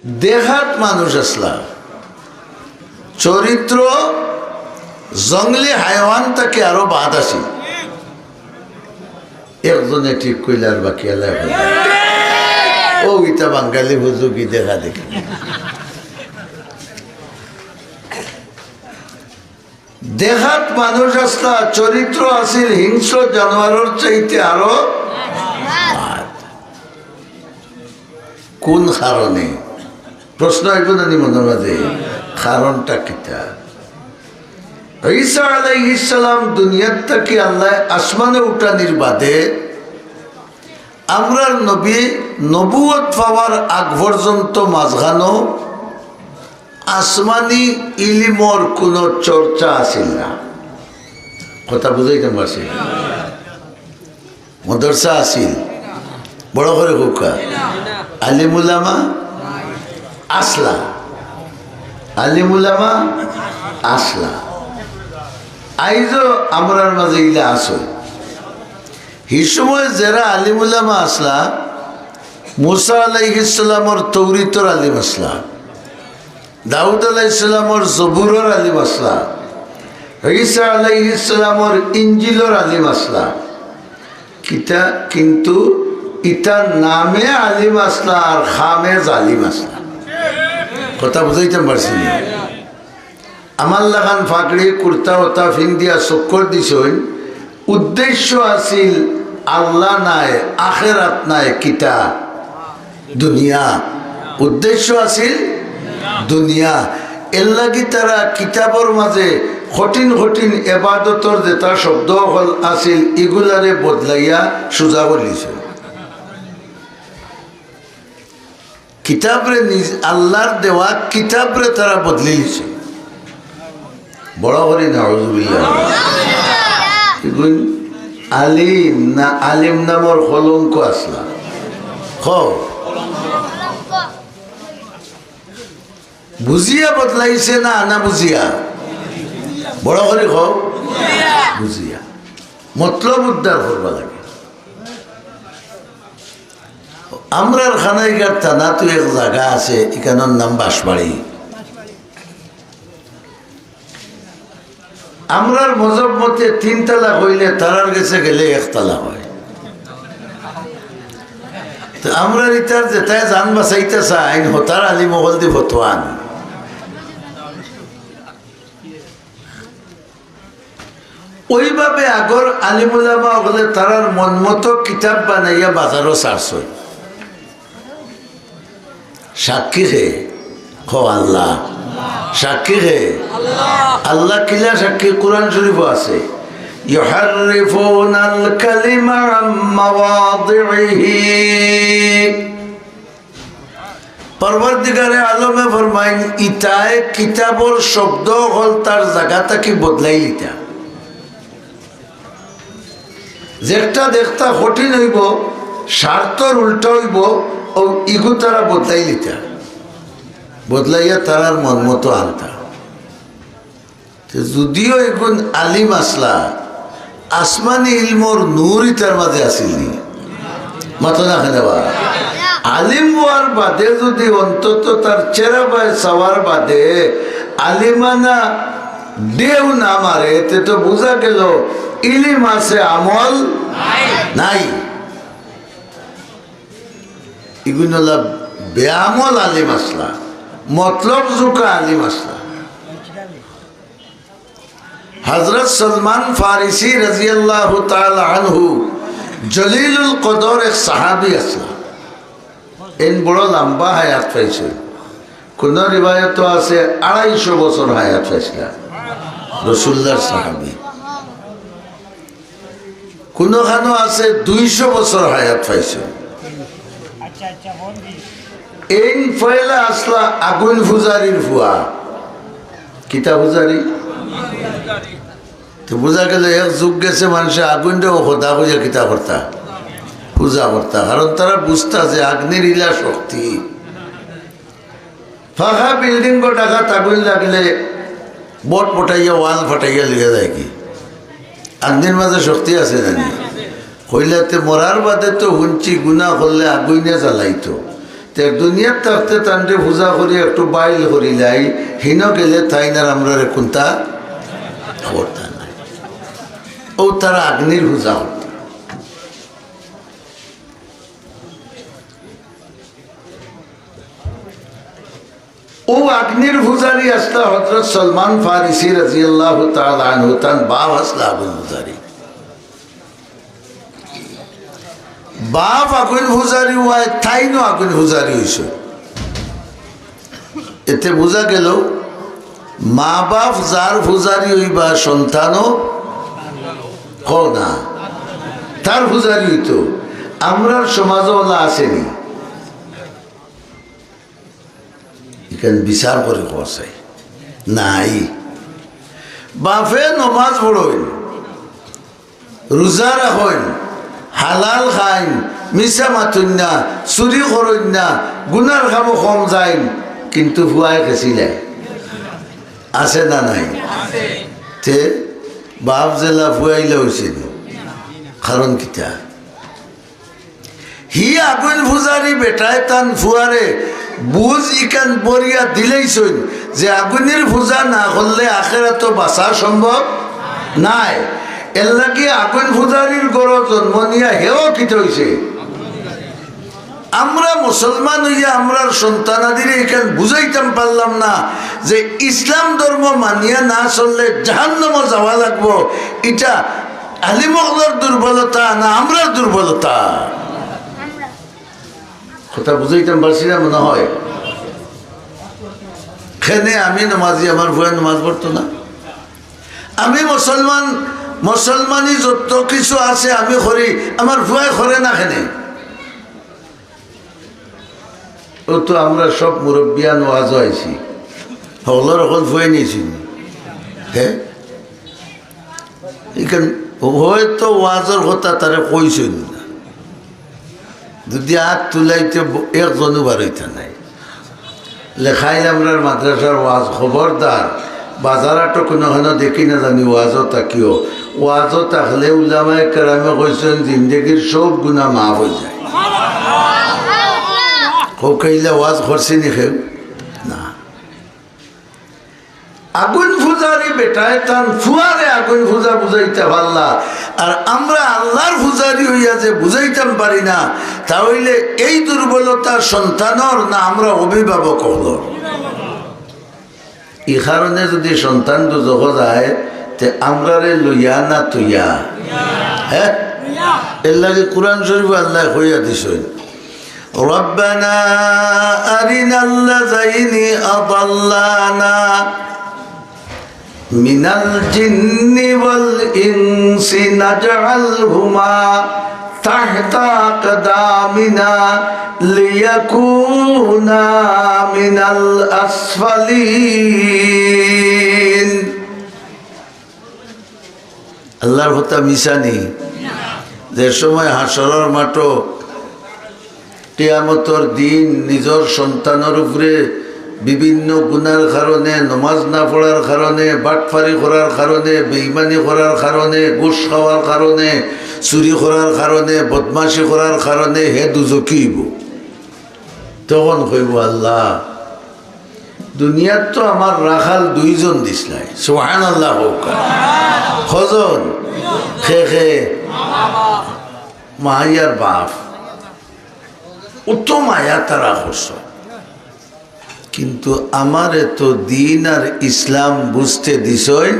দেখাত মানুষ আসলা, চরিত্র জঙ্গলি হাইওয়ান থেকে আরো বাদ আসি। একজনে ঠিক কইলে আর বাকি এলাকা ও ইটা বাঙালি হুজুকি দেখা দেখি। দেখাত মানুষ আসলা, চরিত্র আসিল হিংস্র জানোয়ারের চাইতে আরো। কোন কারণে প্রশ্ন আইব না মনের মাঝে? কারণটা কিতা? ঈসা আলাইহিস সালাম দুনিয়ার থেকে আল্লাহ আসমানে উঠানির বাদে আমরার নবী নবুয়ত পাওয়ার আগ পর্যন্ত মাঝখানো আসমানি ইলিমর কোনো চর্চা আসিল না। কথা বুঝাইতে পারছি? মদরসা আসিল বড় করে হুকা, আলিমুলামা আসলা, আলিমুলামা আসলা। আইজও আমরার মাঝে ইলা আসো। এই সময় যারা আলিমুলামা আসলা, মুসা আলাইহিস সালামর তৌরিতর আলিম আসলা, দাউদ আলাইহিস সালামর জবুরর আলিম আসলা, ঈসা আলাইহিস সালামর ইঞ্জিলর আলিম আসলা। কিতা কিন্তু ইটার নামে আলিম আসলা আর খামে জালিম আসলা। কথা বুঝাইতে পারছি না? আমার লাগান ফাঁকড়ি কুর্তা ওতা ফিন্দিয়া চক্কর দিছইন, উদ্দেশ্য আছিল আল্লাহ নাই, আখেরাত নাই, কিতা দুনিয়া। উদ্দেশ্য আছিল দুনিয়া। এর লাগি তারা কিতাবর মাঝে কঠিন কঠিন এবাদতর যেটা শব্দ হল আছিল এগুলারে বদলাইয়া সোজা করিছে। কিতাবরে নিজ আল্লাহর দেওয়া কিতাবরে তারা বদলে দিছে। বড় করি না আলিম না আলিম নামর কলঙ্ক আসলা। বুঝিয়া বদলাইছে না আনা বুঝিয়া? বড় করে বুঝিয়া। মতলব উদ্ধার করবা লাগে। আমরার খানাইঘাট থানা তো এক জায়গা আছে, এখানের নাম বাঁশবাড়ি। আমরার মজব মতে 3 তালা হইলে তারার গেছে গেলে 1 তালা হয়। তো আমরা ইতার যেটাই জান বাঁচাইতে চাই হতার আলী মোগল দি ফতোয়ান। ওইভাবে আগর আলিমুলামা হলে তারার মন মতো কিতাব বানাইয়া বাজারও ছাড়ছই। সাক্ষী হে আল্লাহ, সাক্ষী হে আল্লাহ। কিলা সাক্ষী? কোরআন শরীফ আছে, ইউহাররিফুনাল কালিমা আম মাওয়াদিহি। পরবর্তীকারে আলমে ফরমাইন ইতায় কিতাবর শব্দ হল তার জায়গাটা কি বদলাই লিতা। যেটা দেখতা কঠিন হইব, স্বার্থর উল্টা হইব, ও ইগু তারা বদলাই লিতা, বদলাইয়া তারার মন মতো আনতা। যদিও এখন আলিম আসলা, আসমানি ইলমর নূরই তার মাঝে আসিলনি। মাথা না খেলেবা আলিম হওয়ার বাদে যদি অন্তত তার চেরা বায় সবার বাদে আলিমানা দেও না মারে, তে তো বোঝা গেল ইলিম আছে আমল নাই। এগুলো বেআমল আলিম আসলা, মতলব জুকা আলিম আসলা। হযরত সলমান ফারিসি রাদিয়াল্লাহু তাআলা আনহু জলিলুল কদর এক সাহাবী আসলা। এন বড় লম্বা হায়াত পাইছে। কোন রিবায়ত আছে 250 বছর হায়াত পাইছিলা রাসূলুল্লাহর সাহাবী। কোনখানে আছে 200 বছর হায়াত পাইছে। এই ফয়লা আসলা আগুন ফুজারির ফুয়া। কিতা ফুজারি? তো বোঝা গেল এক যুগ গেছে মানুষের আগুনটাও খোদা খুঁজে কিতা করতা, পূজা করতা। কারণ তারা বুঝতা যে আগ্নির ইলা শক্তি। ফাঁকা বিল্ডিং গো ডাকাত আগুন লাগলে বট পটাইয়া ওয়াল ফাটাইয়া লিখে যায় কি আগ্নির মাঝে শক্তি আছে জানি? কইলাতে মরার বাদে তো হুঞ্চি গুণা করলে আগুনে জ্বালাইতো। তে দুনিয়ার থাকতে তান্ডে পূজা করি একটু বাইল করি যাই হিন গেলে তাই না আমরা কোনটা খবরটা নাই ও তারা আগ্নির পূজা করত ও আগ্নির পূজারি আসলা হযরত সলমান ফারিসি রাদিয়াল্লাহু তাআলা আনহু তান বাপ আসলা আগুন পূজারি বাপ আগুন পূজারি হয় তাইনো আগুন পূজারি হয়েছে এতে বোঝা গেল মা বাপ যার পূজারি হইবা সন্তানও হও না তার পূজারি হইতো আমরা সমাজও আসেনি এখানে বিচার করে কষাই নাই বাপে নমাজ পড়ইন রোজা রাখইন হালাল খাইন মিশা মাতুন না চুরি করইন না গুনার খাবো কম যাইন কিন্তু ভুয়াই গেছিলে আছে না নাই তে বাপ জেলা ভুয়াইলে হয়েছিল কারণ কিতা হি আগুন পূজারি বেটায় তান ফুয়ারে বুঝ ইকান বরিয়া দিলেইছই যে আগুনের পূজা না করলে আখেরাত বাঁচা সম্ভব নাই এর লাগি আগুন পূজারির গড় জন্ম নিয়া হেও কিতে হয়েছে আমরা মুসলমান হইয়া আমরার সন্তানাদিরে এখানে বুঝাইতাম পারলাম না যে ইসলাম ধর্ম মানিয়া না চললে জাহান্নামে যাওয়া লাগবো এটা আলিমগলের দুর্বলতা না আমরার দুর্বলতা কথা বুঝাইতাম পারছি না মনে হয় খেনে আমি নামাজি আমার ভয়ে নামাজ পড়তো না আমি মুসলমানি যত কিছু আছে আমি করি আমার ভয় করে না খেনে ও তো আমরা সব মুরব্বিয়ান ওয়াজ হয়েছি হলর এখন ভয় নিয়েছি হ্যাঁ এখান হয়তো ওয়াজের কথা তারা কইছেন না যদি হাত তুলাইতে একজনও বারইতে নাই লেখাইল আমরা মাদ্রাসার ওয়াজ খবরদার বাজারাটো কোনোখানে দেখি না জানি ওয়াজও তাকিও ওয়াজও থাকলে উলামায়ে কেরামে কইছেন জিন্দগির সব গুনাহ মাফ হয়ে যায় কইলে ওয়াজ করছি নি খেউ না আগুন পূজারি বেটায় তান ফুয়ারে আগুন পূজা বুঝাইতে পারলা আর আমরা আল্লাহর পূজারি হইয়া যে বুঝাইতাম পারি না তাহলে এই দুর্বলতা সন্তানর না আমরা অভিভাবক হল এই কারণে যদি সন্তান দুজক যায় তে আমরারে লইয়া না তুইয়া হ্যাঁ এর লাগে কোরআন শরীফ আল্লাহ হইয়া দিছেন ربنا أرنا الذين أضلانا من الجن والإنس نجعلهما تحت أقدامنا ليكونا من الأسفلين আল্লাহর কথা মিশানি যে সময় হাসরের মাঠে কিয়ামতের দিন নিজের সন্তানের উপরে বিভিন্ন গুনার কারণে নমাজ না পড়ার কারণে বাটফারি করার কারণে বেঈমানি করার কারণে ঘুষ খাওয়ার কারণে চুরি করার কারণে বদমাশি করার কারণে হে দুজকিব তখন কইব আল্লাহ দুনিয়ার তো আমার রাখাল দুইজন দিসলাই সুবহানাল্লাহ হোক হজন খে মাইয়ার বাপ উত্তম আয়া তারা হস কিন্তু আমার এত দিন আর ইসলাম বুঝতে দিছই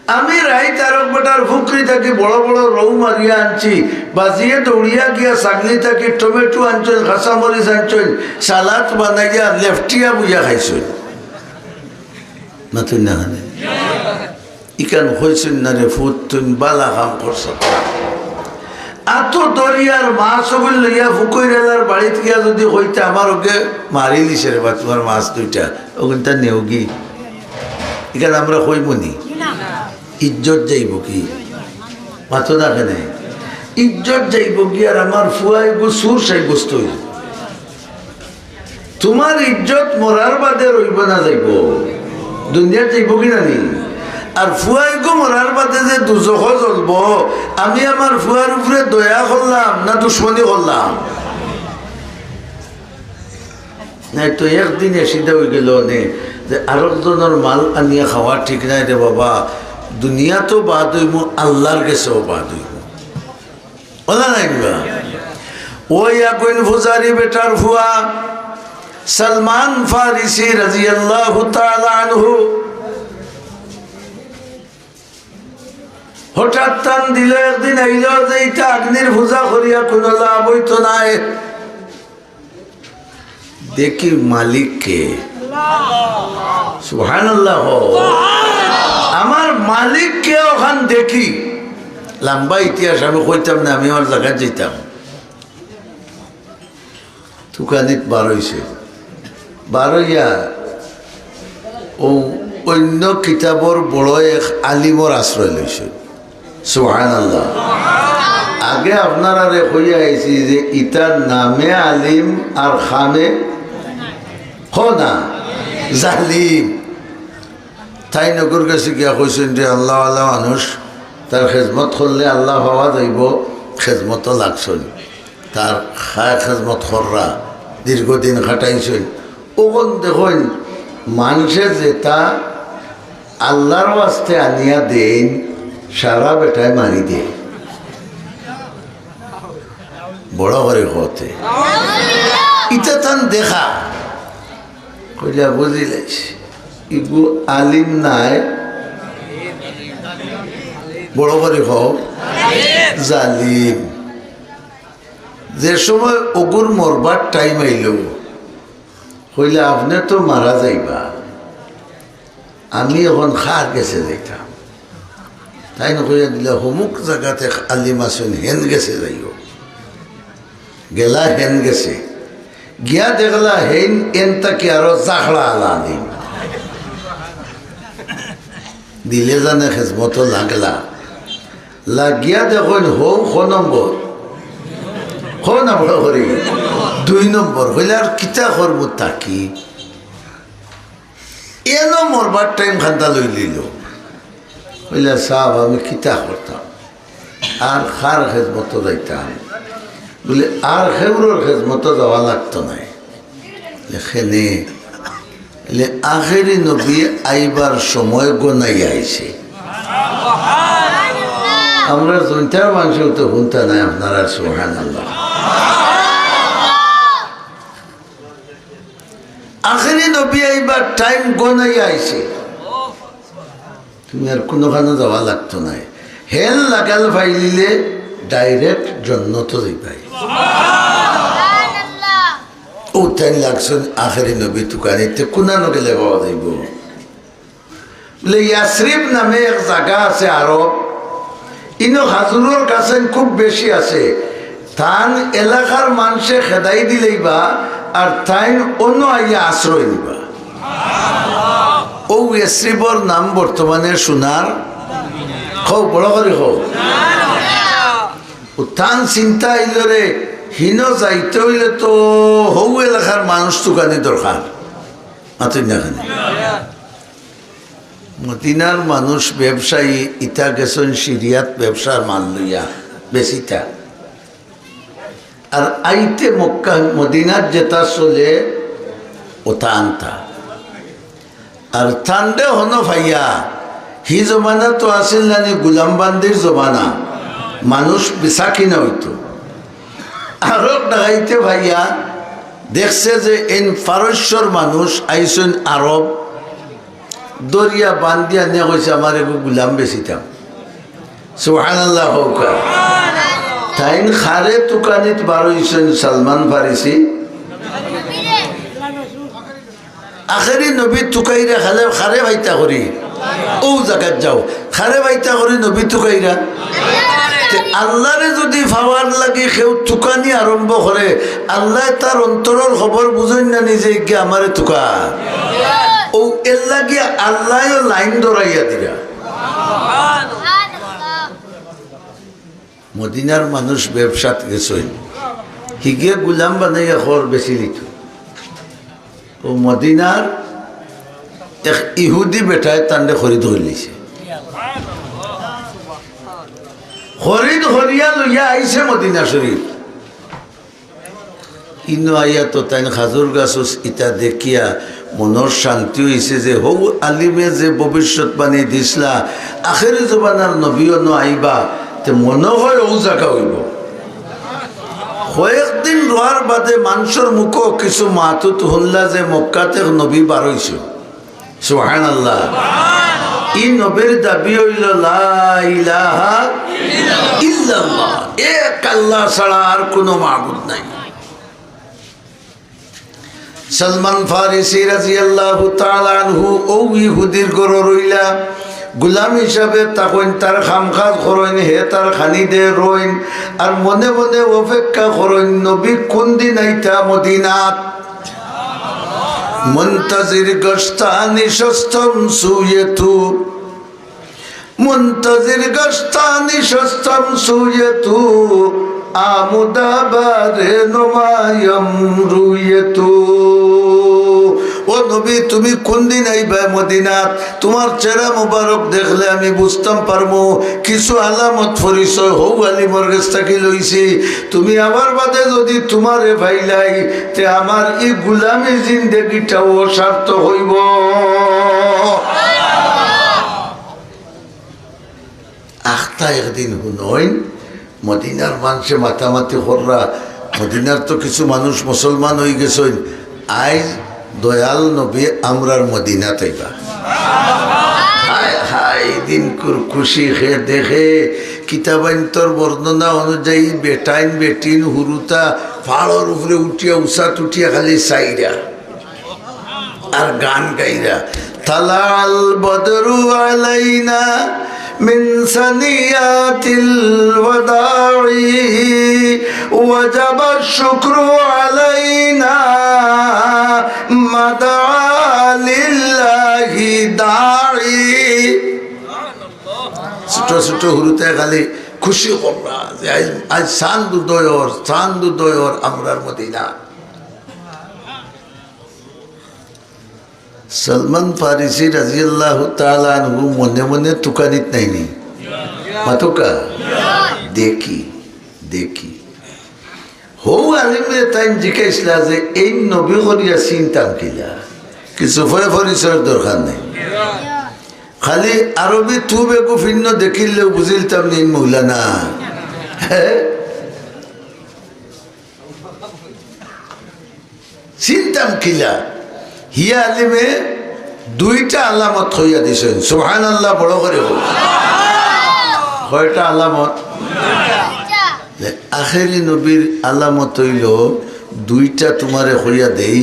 আমি রাই তারক বেটার ফুকরি থাকি বড় বড় রৌ মারিয়া আনছি বাজিয়ে দৌড়িয়া গিয়া ছাগলি থাকি টমেটো আনছেন কাঁচামরিচ আনছেন সালাদ বানাইয়া লেফটিয়া বুঝা খাইছেন না তুই না হানে ইকান হয়েছেন না রে ফুট তুই বালা কাম করছ এত দরিয়ার মাছ লইয়া ফুকইরালার বাড়িতে গিয়া যদি হইতে আমার ওকে মারি দিছে রে বা তোমার মাছ দুইটা ওখানটা নেওগি এখানে আমরা হইবনি ইজ্জত যাইব কি মাথো দেখে নেই ইজ্জত যাইব কি আর আমার ফুয়াই গো সুর সাই বস্তু তোমার ইজ্জত মরার বাদে রইব না যাইব দুনিয়া যাইব কি না নি আর ফুয়াই গো মরার বাদে যে দুজখ জ্বলব আমি আমার ফুয়ার উপরে দয়া করলাম না দুশ্মনী করলাম নাই তো একদিন এসিদা হয়ে গেল নে যে আরেকজনের মাল আনিয়া খাওয়া ঠিক নাই রে বাবা, দুনিয়া তো বাদ হইব, আল্লাহর কাছেও বাদ হইব। বলা নাই বা ওই এখন ফুজারি বেটার ফুয়া সলমান ফারিসি রাদিয়াল্লাহু তাআলা আনহু হঠাৎ টান দিল, একদিন আইল যে এটা আগ্নির পূজা করিয়া কোনো লাভ হইতো নাই। দেখি মালিককে, সুবহানাল্লাহ, আমার মালিককে ওখান দেখি। লম্বা ইতিহাস আমি কইতাম না, আমি আমার জায়গায় যেতাম। তুকানিত বার হইছে, বার হইয়া ও অন্য কিতাবর বড় এক আলিমর আশ্রয় লইছে। সুবহানাল্লাহ। আগে আপনারা কইয়া আইছি যে ইটার নামে আলিম আর খামে না জালিম। তাই নগর কাছে গিয়া কইছেন যে আল্লাহ আল্লাহ মানুষ তার খেজমত করলে আল্লাহ পাওয়া যাইব, খেজমতও লাগছেন, তার খায় খেজমত কররা দীর্ঘদিন খাটাইছেন। ওখন দেখুন মানুষে যেটা আল্লাহর ওয়াস্তে আনিয়া দেন সারা বেটায় মারি দে, বড় করে হতে ইটা তান দেখা কইলা বুঝিলাইস ইগু আলিম নাই, বড় করে হোক জালিম। যে সময় ওগুর মরবার টাইম আইল, কইলা আপনি তো মারা যাইবা, আমি এখন খার গেছে যাইতাম। তাই না কইয়া দিলা অমুক জায়গাতে আলিম আছেন, হেন গেছে যাইও। গেলা হেন গেছে, গিয়া দেখলা হেন এন তাকে আরো জাখড়া আলা আলিম দিলে জানে খেজমত লাগলা। লাগিয়া দেখুন হৌ খ নম্বর করি 2 নম্বর হইলে আর কিতা করবো তাকি এনো মরবার টাইম খান্তা লই লিল। হইলে সাহেব আমি কিতা করতাম, আর খার খেজমত যাইতাম বলে, আর খেউরোর খেজমত যাওয়া লাগতো নাই। লেখেনে আখেরি নবী আইবার সময় গোনাই আইছে। আমরা জনতার মানুষও তো শুনতে নাই আপনারা, সুবহানাল্লাহ। আখেরি নবী আইবার টাইম গোনাই আইছে, তুমি আর কোনোখানে যাওয়া লাগতো নাই। হেল লাগাল ফাইলিলে ডাইরেক্ট জন্নত যাইবাই। ও তাই লাগছেন আখেরি নবী তুকানিতে কোনানো গেলে পাওয়া যাইব। বলে ইয়াসরিব নামে এক জায়গা আছে আরব, ইনো হাজুরের কাছে খুব বেশি আছে। তান এলাকার মানুষে খেদাই দিলেইবা আর তাই অন্য আইয়া আশ্রয় নিবা। ও ইয়াসরিবর নাম বর্তমানে সোনার খৌ, বড় করে খৌ। তান চিন্তা আইল রে হিনো যাইতে হইলে তো হৌ এলাকার মানুষ তুকানি দরকার। মাতিনাখানে মদিনার মানুষ ব্যবসায়ী ইটা গেছেন সিরিয়াত ব্যবসার মান লইয়া বেশিটা, আর আইতে মক্কা মদিনার যেটা চলে ওটা আনতা। আর ঠান্ডে হন ভাইয়া হি জমানা তো আসিল নানি গুলামবান্দির জমানা, মানুষ বেচা কিনা হইতো। আরব ডাকাইতে ভাইয়া দেখছে যে এই পারস্যর মানুষ আইসেন আরব, দরিয়া বান্ধিয়া নিয়ে কইছে আমার একটু গুলাম বেচিতাম। সুবহানাল্লাহ হোক। তাইন খারে তুকানিত বার হইছেন সলমান ফারিসি, আখেরি নবী তুকাইরা খালে খারে ভাইতা করি ও জায়গাত যাও, খারে ভাইতা করি নবী তুকাইরা। আল্লাহরে যদি পাওয়ার লাগে কেউ তুকানি আরম্ভ করে, আল্লাহ তার অন্তরের খবর বুঝেন না নিজে কি আমারে তুকা ও এর লাগিয়া আল্লাহ লাইন ধরাইয়া দিরা। মদিনার মানুষ ব্যবসাত গেছেন, হিগে গুলাম বানাইয়া খর বেশি লিত। ও মদিনার এক ইহুদি বেটায় তান্ডে খরিদ হইলিছে, খরিদ হরিয়া লইয়া আইছে মদিনা শরীফ। ইনো আইয়া তো তাই খাজুর গাছ ইটা দেখিয়া মনের শান্তি হয়েছে যে হৌ আলিমে যে ভবিষ্যৎবাণী দিছলা আখেরি জবানার নবীও ন আইবা তে মনে হয় ও জায়গা হইব। কয়েকদিন রোয়ার বাদে মানুষের মুখও কিছু মাতুত হল্লা যে মক্কাতে নবী বার হইছে। সুবহানাল্লাহ। ই নবীর দাবি হইল লা ইলাহা ইল্লাল্লাহ, এক আল্লাহ ছাড়া আর কোনো মাবুদ নাই। সলমান ফারিসি রাদিয়াল্লাহু তাআলা আনহু ও ইহুদির ঘর রইলা গুলাম হিসাবে তখন তার খামখাজ করইন, হে তার খানি দে রইন আর মনে মনে অপেক্ষা করইন নবী কোন দিন আইতা মদিনাত। মুনতাজির গস্তানি সস্তম সুয়েতু, মুনতাজির গস্তানি সস্তম সুয়েতু আমুদাবারে নমায়ম রুয়েতু। ও নবী তুমি কোন দিন আইবা মদিনাত? তোমার চেহারা মুবারক দেখলে আমি বুঝতাম পারবো কিছু আলামত পরিচয় হৌ আলিমর কাছ থেকে লইছি। তুমি আমার বাদে যদি তোমারে ভাইলাই তে আমার এই গুলামি জিন্দেগিটাও অসার্থ হইব। আখতা একদিন হুনইন মদিনার মানুষে মাতামাতি কররা, মদিনার তো কিছু মানুষ মুসলমান হয়ে গেছেন, আজ দয়াল নবী আমরার মদিনা তাইবা। হায় হায় দিনকুর খুশি খে দেখে কিতাবান্তর বর্ণনা অনুযায়ী বেটাইন বেটিন হুরুতা পাহাড়ের উপরে উঠিয়া উষাত উঠিয়া খালি সাইরা আর গান গাইরা তালাল বদরু আলাইনা من ثنيات الوداع وجب الشكر علينا ما دعا لله داعي। ছোট ছোট হুরুতে খালি খুশি করবা যে আজ চাঁদ উদয়র আমরার মদিনা। সলমান ফারিসি রাদিয়াল্লাহু তাআলা আনহু মনে মনে তুকানিত নাইনি মাতুকা দেখি দেখি হৌ আলিমে তাই জিজ্ঞাসলা যে এই নবী করিয়া চিন্তাম কিলা, কিছু পরিচয়ের দরকার নেই, খালি আরবি তু বেগু ভিন্ন দেখিলেও বুঝিলতাম নি মৌলানা। চিন্তাম কিলা হিয়া আলিমে দুইটা আলামত হইয়া দিছেন। সুবহানাল্লাহ বড় করে হোক। কয়টা আলামত? আখেরি নবীর আলামত হইল দুইটা তোমারে হইয়া দেই।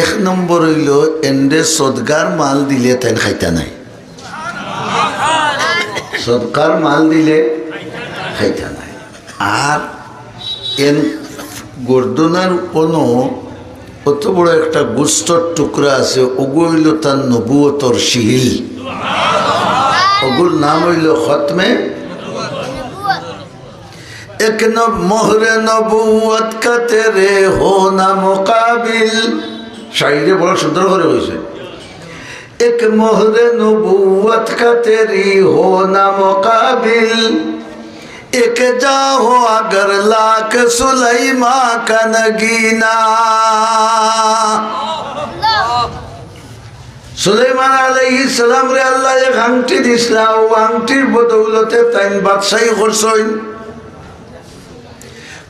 এক নম্বর হইল এন্ডে সদগার মাল দিলে তাই খাইতা নাই, সদকার মাল দিলে খাইতা নাই। আর এন গর্দনার কোনো কত বড় একটা গুস্তর টুকরা আছে, ওগু হইল তার নবুয়তর শিহিল, ওগুর নাম হইল খতমে এক মোহরে নবুয়ত কা তেরে হো না মুকাবিল। শাইরে বড় সুন্দর করে হয়েছে, এক মোহরে নবুয়ত কা তেরি হো না মুকাবিল एक जाहो अगर लाख सुलाइमा का नगीना। সুলাইমান আলাইহিস সালাম রে আল্লাহ এক আংটি দিছিলা, ও আংটির বদৌলতে তাই বাদশাহী করছেন।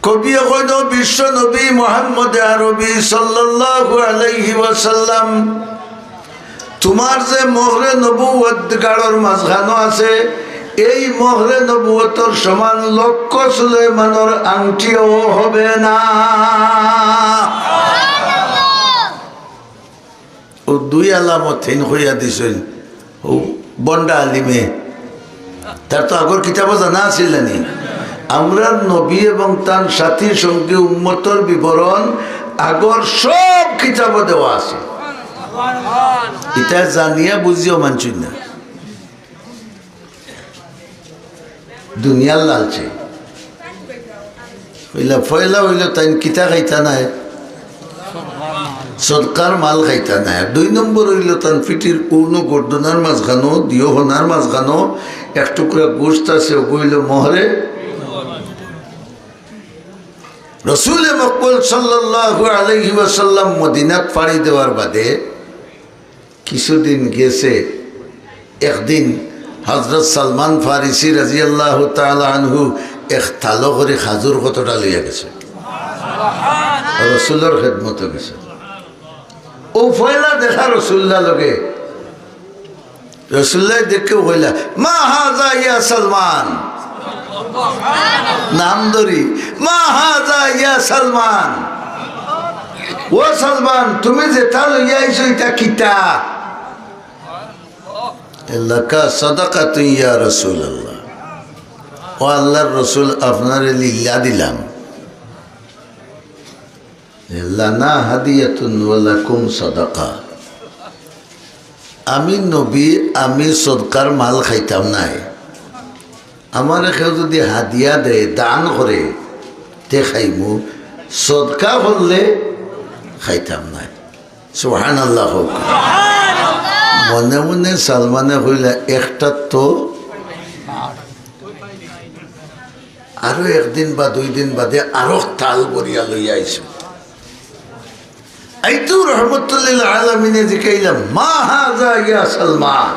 কবি কইল বিশ্ব নবী মুহাম্মদ আরবি সাল্লাল্লাহু আলাইহি ওয়াসাল্লাম তোমার যে মোহরে নবুয়ত গাড়র মাঝখানো আছে, এই মোহরে নবুয়তর সমান লক্ষ সুলাইমানের আংটিও হবে না। ও দুই আলামত হিন হইয়া দিছেন ও বন্ডা আলিমে। তার তো আগর কিতাবও জানা আছিল নি, আমরা নবী এবং তার সাথী সঙ্গী উম্মতর বিবরণ আগর সব কিতাবও দেওয়া আছে। এটা জানিয়া বুঝিও মানছুন না, দুনিয়ার লালচে হইলা ফয়লা হইল তাই কিতা খাইতা নাই, সরকার মাল খাইতা নাই। দুই নম্বর হইল তান পিটির পূর্ণ গর্দনার মাঝখানো দিও হনার মাঝখানো এক টুকরা গোস্ত আছে, ওগুলো মোহরে রসুল মকবুল সাল্লাল্লাহু আলাইহি ওয়াসাল্লাম মদিনাত পাড়ি দেওয়ার বাদে কিছুদিন গেছে। একদিন হজরত সালমান ফারিসি রাদিয়াল্লাহু তাআলা আনহু এক থালো করে খাজুর কতটা লইয়া গেছে, রসুলের খেদমত গেছে। ও পয়লা দেখা রসুল্লাহ লগে, রসুল্লাহ দেখে কইলা মা হাজা ইয়া সালমান, নাম ধরি মা হাজা ইয়া সালমান, ও সালমান তুমি যেটা লইয়া আইছো এটা কিতা? লাকা সাদাকাতু ইয়া রাসূলুল্লাহ, ও আল্লাহর রসুল আপনারে লিল্লাহ দিলাম। লানা হাদিয়াতুন ওয়া লাকুম সাদাকা, আমি নবী, আমি সদকার মাল খাইতাম নাই। আমার কেউ যদি হাদিয়া দেয়, দান করে, তে খাইমু, সদকা করলে খাইতাম নাই। সুবহানাল্লাহ। মনে মনে সালমানে কইলা একটা তো আরো একদিন বা 2 দিন বাদে আরো তাল করিয়া লইয়া আইছো। আইতু রহমতুল্লিল আলামিনে জিকাইলাম মা হাজা ইয়া সালমান,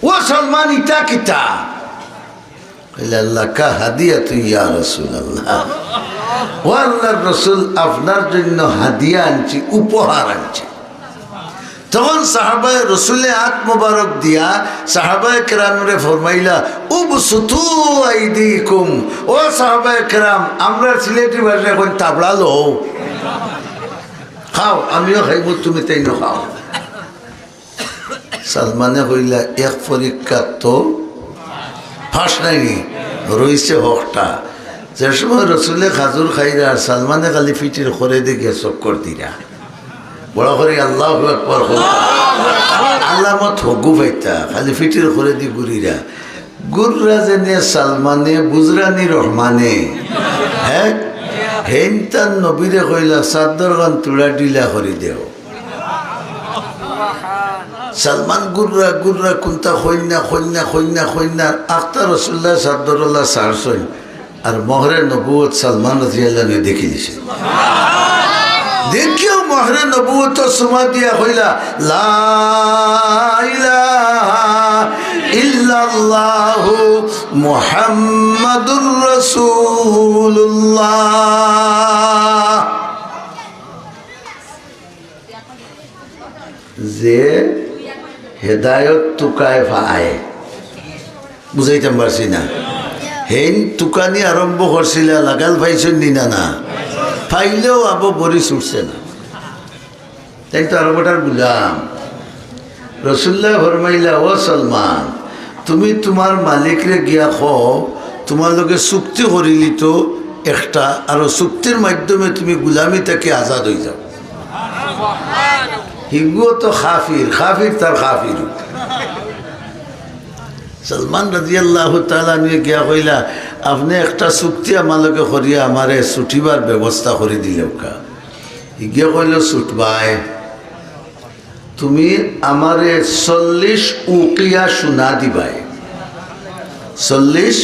ও সালমান ইটা কিতা? কইলা লাকা হাদিয়াতু ইয়া রাসূলুল্লাহ, ও আল্লাহর রাসূল আপনার জন্য হাদিয়া আনছি, উপহার আনছি। তখন সাহাবায়ে রসুলে হাত মুবারক দিয়া সাহাবায়ে কেরামরে ফরমাইলা উবসুতু আইদিকুম, ও সাহাবায়ে কেরাম আমরা সিলেটি ভাষায় এখন তাবলা লো, খাও, আমিও খাইব, তুমি তাই ন খাও। সালমানে কইলা এক পরীক্ষা তো ফাঁস নাইনি, রইছে হকটা। যে সময় রসুলে খাজুর খাইরা সালমানে খালি ফিটির করে দিকে চক্কর দিরা বড় করে আল্লাহু আকবার আল্লামত হগু পাইতা, খালি ফিটির করে দি গুড়িরা গুররা যেনে সালমানে বুজরানি রহমানে, হ্যাঁ হেন তার নবীরে কইলা চাদর গান তুলা ডিলা করে দেও। সালমান গুররা গুররা কোনটা কন্যা কন্যা কন্যা কন্যা আখতার রসুল্লাহ চাদরল্লাহ সারসইন আর মহরে নবুয়ত সালমান রাদিয়াল্লাহু আনহু দেখি দিছে। দেখিও মহরে নবুয়ত সুমা দিয়া কইলা লা ইলাহা ইল্লাল্লাহু মুহাম্মাদুর রাসূলুল্লাহ। যে হেদায়ত তুকায় পায়, বুঝাইতাম পারছি না? হেন তুকানি আরম্ভ করছিল, লাগাল পাইছেন নি? না না পাইলেও আবো বড়ি ছুটছে না, তাই তো আরবটার গুলাম। রসুল্লাহ ফরমাইলা ও সালমান তুমি তোমার মালিকরে গিয়া খো তোমার লগে চুক্তি করিলি তো একটা, আর চুক্তির মাধ্যমে তুমি গুলামি থেকে আজাদ হয়ে যাও। হিগুও তো খাফির, খাফির তার খাফির। সালমান রাদিয়াল্লাহু তাআলা নিয়ে গিয়া কইলা আপনি একটা চুক্তি আমালোকে করিয়া আমারে ছুটিবার ব্যবস্থা করে দিলেও কা? গিয়া কইল ছুটবাই, তুমি আমারে 40 উকিয়া সোনা দিবাই। 40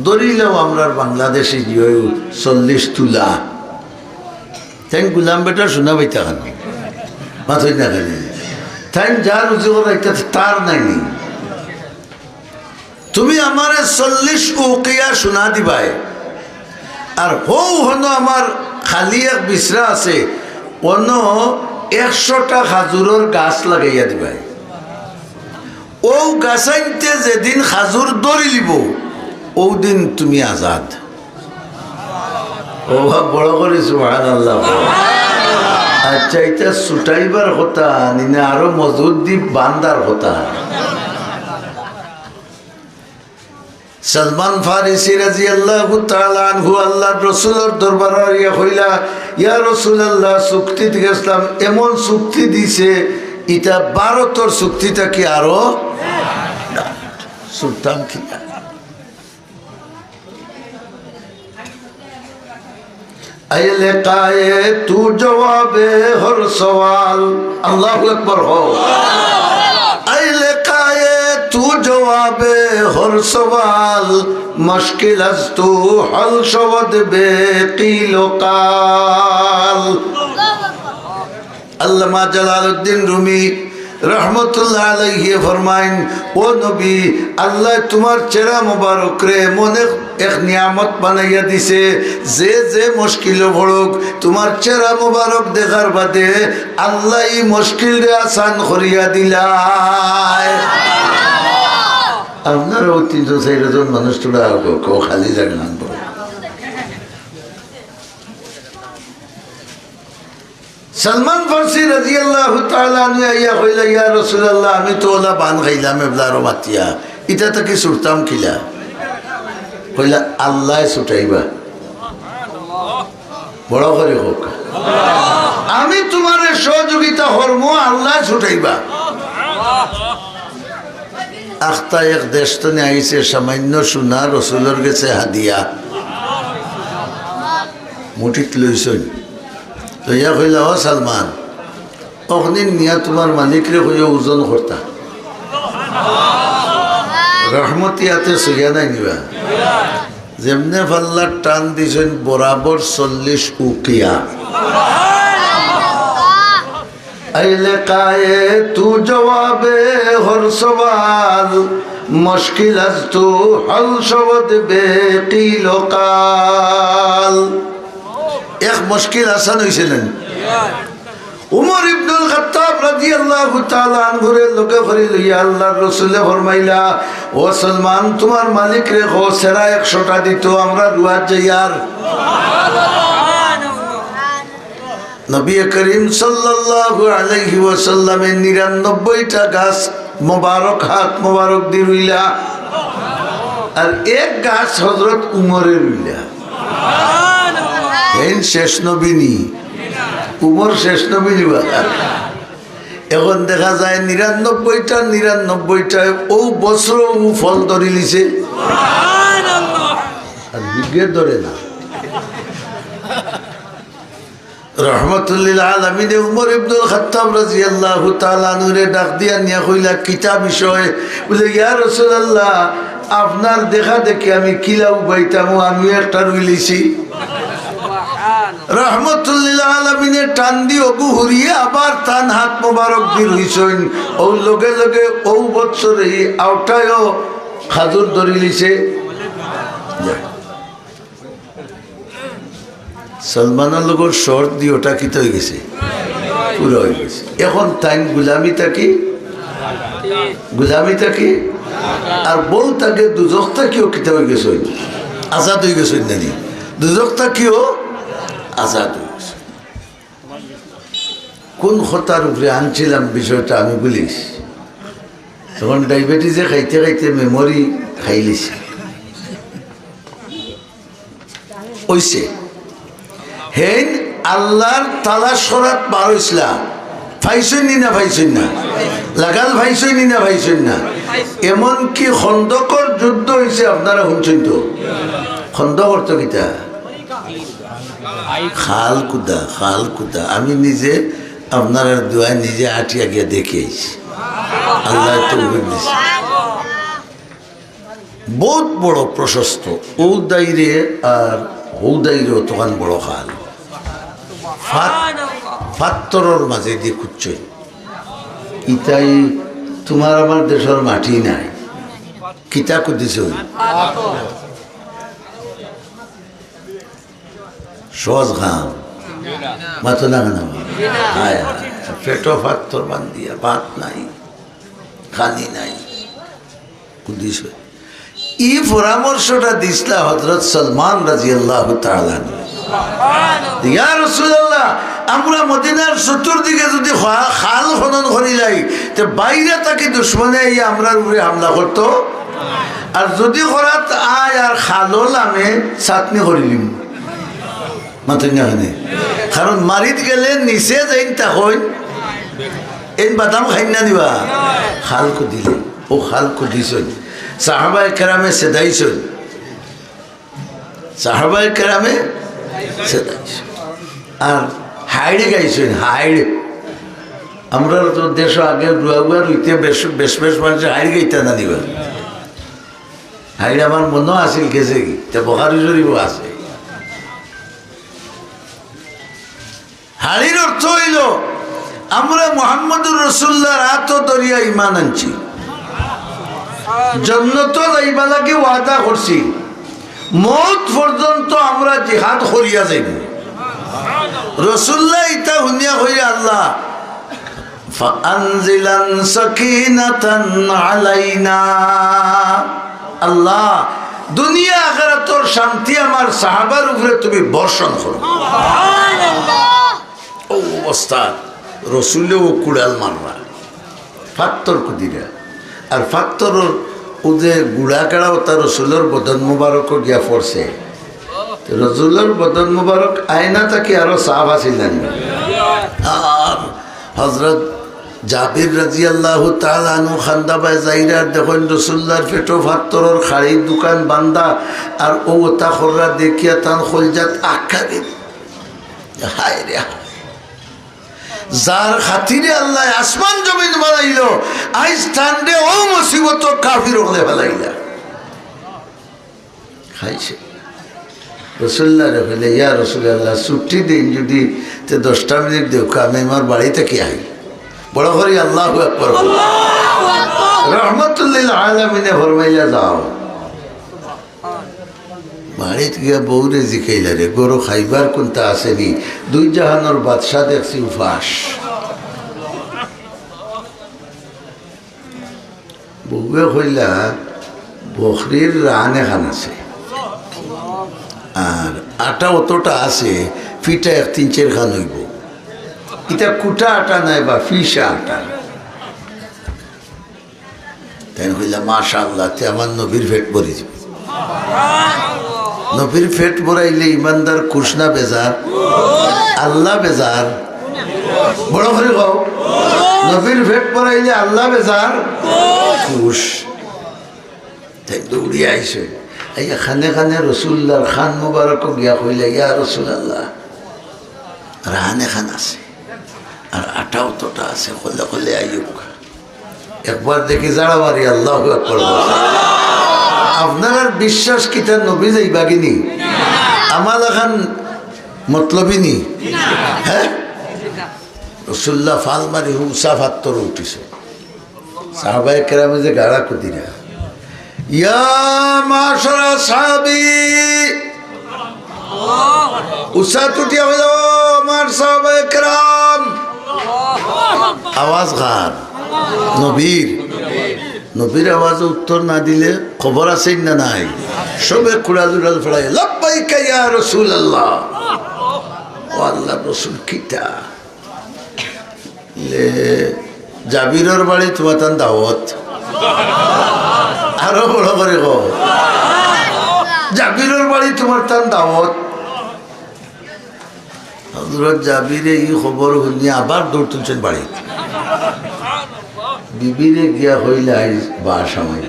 ধরিলেও আমরা বাংলাদেশে গিয়ে 40 তুলা। তাই গুলাম বেটা সোনা পাইতা খান মাথই না খালি, তাই যার রুজি করা এটা তার নাইনি। তুমি আমারে 40 উকিয়া সোনা দিবাই, আর হৌ হন আমার খালি এক বিছরা আছে, অন্য 100টা খাজুরের গাছ লাগাইয়া দিবাই। ও গাছাইতে যেদিন খাজুর দড়ি লিব ও দিন তুমি আজাদ। ও বড় করে সুবহানাল্লাহ। আচ্ছা এটা ছুটাইবার কথা নিনে আরো মজুদ দ্বীপ বান্দার কথা। সালমান ফারিসি রাদিয়াল্লাহু তাআলা আনহু আল্লাহর রাসূলের দরবারে ইয়া কইলা ইয়া রাসূলুল্লাহ চুক্তি দিয়েছিলাম, এমন চুক্তি দিছে এটা 12তোর চুক্তিটা কি আরো সুলতান কি? আইলে কায়ে তু জবাবে হর সওয়াল, আল্লাহু আকবার হো। আইলে কায়ে तू जवाबे हर सवाल मुश्किल तू हल शवद बेकीलो काल। अल्लामा जलालुद्दीन रूमी रहमतुल्लाह अलैहि फरमाइन, ओ नबी अल्लाह तुम्हार चेहरा मुबारक रे मने एक नियामत बनाइया दिसे, जे जे मुश्किल पड़ुक तुम्हार चेहरा मुबारक देखार बादे अल्लाह ई मुश्किल रे आसान करिया दिलाय। আপনারও 300-400 জন মানুষ তোরা খালি জায়গা নাম পড়ে। सलमान फारसी রাদিয়াল্লাহু তাআলা আনহু আইয়া কইলা, ইয়া রাসূলুল্লাহ আমি তো ওলা বান খাইলাম এবলারো মাতিয়া, ইটা তাকে ছুটতাম কিলা? কইলা আল্লাহ ছুটাইবা, বড় করে হোক, আমি তোমার সহযোগিতা করবো, আল্লাহ ছুটাইবা। আখতা এক দেশ তো আইছে সামান্য সোনা রসুলের গেছে হাদিয়া, মুঠিত লইছই, লইয়া কইলা ও সালমান অখনিন নিয়া তোমার মালিকরে কইয়া ওজন করতা, রহমতিয়াতে সইয়া নাই নিবা, যেমনে পাল্লার টান দিছেন বরাবর 40 উকিয়া। अइले काए तू जवाबे हर सवाल मुश्किल तू हल शवद बेकीलो काल। एक मुश्किल आसान হইছিলেন उमर इब्नुल खत्ताब রাদিয়াল্লাহু তাআলা আনহুরে লোকে ফরি লইয়া আল্লাহর রাসূলে ফরমাইলা, ও সলমান তোমার মালিক রে কো সেরা 100টা দিত, আমরা রুয়াত যাইয়ার। নবী করিম সাল্লাল্লাহু আলাইহি ওয়াসাল্লামে 99টা গাছ মোবারক হাত মোবারক দি রইলা, আর এক গাছ হযরত উমরের রইলা। এই শেষ নবী নি, উমর শেষ নবী নিবা। এখন দেখা যায় 99টা ও বছর ও ফল ধরি লিছে, আর বিজ্ঞের ধরে না। রহমতুল্লিল আলামিন উমর ইবনুল খাত্তাব রাদিয়াল্লাহু তাআলা আনহুরে ডাক দিয়া নিয়া কইলা কিতাব বিষয়, বলে ইয়া রাসূলুল্লাহ আপনার দেখা দেখি আমি কিলাও বাইতাম, আমি একটা রইলিছি। রহমতুল্লিল আলামিনের টান দি অবু হুরিয়ে আবার তান হাত মোবারক দি রইছেন, ও লগে লগে ও বছরে আউটায়ও খাজুর ধরিলিছে। সলমানের লোক শর্ট দিয়ে ওটা কিতে হয়ে গেছে, পুরো হয়ে গেছে। এখন তাই গুলামি থাকি আর বউ তাকে দুজক থাকিও কিতে হয়ে গেছে, আজাদ হয়ে গেছে, নানি দুজক থাকিও আজাদ হয়ে গেছে। কোন খতার উপরে আনছিলাম বিষয়টা আমি বলিস, তখন ডায়াবেটিসে খাইতে খাইতে মেমোরি খাইলিছে ওইছে। হেন আল্লাহর তালাশ করাত বার হইসলা, ফাইছই না ফাইছই না, লাগাল ফাইছই না ফাইছই না। এমনকি খন্দকর যুদ্ধ হয়েছে, আপনারা শুনছেন তো? খন্দকর তো কিতা খাল কুদা, আমি নিজে আপনার দোয়ায় নিজে আটিয়া গিয়া দেখে আইছি। আল্লাহ তো বহুত বড় প্রশস্ত ঔদাইরে আর হৌদাইরে তখন বড় খাল, পাত্তরের মাঝে দিয়ে খুঁজছই। ইতাই তোমার আমার দেশের মাটি নাই, কিতা কুদিছ সহজ ঘাম মাথো না কেন, পেটো পাত্তর বান্ধিয়া, ভাত নাই খানি নাই, কুদিছ। এই পরামর্শটা দিসলা হযরত সলমান রাদিয়াল্লাহু তাআলা। ইয়া রাসূলুল্লাহ আমরা মদিনার চতুর্দিকে যদি খাল খনন করি যাই, তো বাইরে তাকে দুশ্মনে আমরা উপরে হামলা করত, আর যদি করাত আয় আর খালও নামে চাটনি করিলিম মাথা না, কারণ মারিত গেলে নিচে যাইন তখন এই বাদাম খাই না দিবা, খালকো দিলে ও খালকো দিছ। সাহাবায়ে কেরামে সেদাইছেন, সাহাবায়ে কেরামে সেদাইছেন, আর হাইড়ে গাইছেন, হাইড় আমরা তো দেশ আগে রুয়া গুয়া রুইতে বেশ বেশ বেশ মানুষের হাইড় গাইতে না দিবা হাইড় আমার মনেও আসিল গেছে কি তা বখারি শরীফ আছে হাড়ির অর্থ হইল আমরা মুহাম্মদুর রাসূলুল্লাহর হাত ধরিয়া ঈমান আনছি জান্নাত যাইবা লাগি ওয়াদা করছি মওত পর্যন্ত আমরা জিহাদ করিয়া যাইব রাসূলুল্লাহ ইতা হুনিয়া কইয়া আল্লাহ ফাআনজিলান সাকিনাতান আলাইনা আল্লাহ দুনিয়া আখিরাতের শান্তি আমার সাহাবার উপরে তুমি বর্ষণ করো সুবহানাল্লাহ ও ওস্তাদ রসুলে ও কুড়াল মাররা ফাত্তর কুদিরা আর ফাত্তর ও যে গুড়া কাড়াও তার রসুলের বদন মুবারক গিয়া পড়ছে রসুলের বদন মুবারক আয়না তাকে আরো সাহাব আসিলেন আর হজরত জাবির রাদিয়াল্লাহু তাআলা আনহু খান্দাবায় যাইরা দেখেন রসুল্লাহর পেটো ফাত্তরের খাড়ির দোকান বান্দা আর ও তা খররা দেখিয়া তান খলজাত আকারে হায় রে যার খাতিরে আল্লাহ আসমান জমিন বানাইল আজ ঠান্ডে ও মুসিবত কাফির হলে ফেলাইলা খাইছে রসুল্লাহ রেখে ইয়া রসুল্লাহ ছুটি দিন যদি 10টা মিনিট দেখ আমি আমার বাড়িতে কি আই বড় করি আল্লাহু আকবার রহমতুল্লিল আলামিনে ফরমাইয়া যাও বাড়িতে গিয়া বউরে জিকাইলা রে গরু খাইবার কোনটা আসেনি দুই জাহানোর বাদশাহ দেখছি উপাস বউয়ে কইলা বকরির রান এখান আছে আর আটা অতটা আছে ফিটা 3-4 খান হইব এটা কুটা আটা নাই বা ফিসা আটা তাই কইলা মাশাআল্লাহ তে আমার নবীর পেট ভরে যাবে নবীর পেট ভরাইলে ইমানদার কুশনা বেজার আল্লাহ বেজার বড় করে কও নবীর পেট ভরাইলে আল্লাহ বেজার খুশ তাই দৌড়িয়ে আইসে এই খানে খানে রসুল্লাহর খান মুবারক গিয়া কইলে ইয়া রাসূলুল্লাহ রান এখান আছে আর আটা অতটা আছে কইলে কইলে আইয়ুব একবার দেখি যারা মারি আল্লাহু আকবার আপনার বিশ্বাস কিতা নবী যাইবা কিনি আমার এখন মতলবই নি হ্যাঁ রসুল্লাহ ফাল মারি হুসা ফাত্তর উঠিছে সাহাবায়ে কেরামে যে গাড়া কুদিরা ইয়া মাশারা সাহাবী উসা টুটিয়া হইল আমার সাহাবায়ে কেরাম আওয়াজ গান নবীর নবীর আওয়াজে উত্তর না দিলে খবর আছে না নাই সবে কুড়াল ফেড়াই লাব্বাইকা ইয়া রাসূলুল্লাহ ও আল্লাহ রসুল কিটা লে জাবিরের বাড়ি তোমার তার দাওয়াত আরো বড় করে গো জাবিরের বাড়ি তোমার তার দাওয়াত হযরত জাবিরে এই খবর শুনি আবার দৌড় তুলছেন বাড়ি বিবিরে গিয়া হইলে বা সময়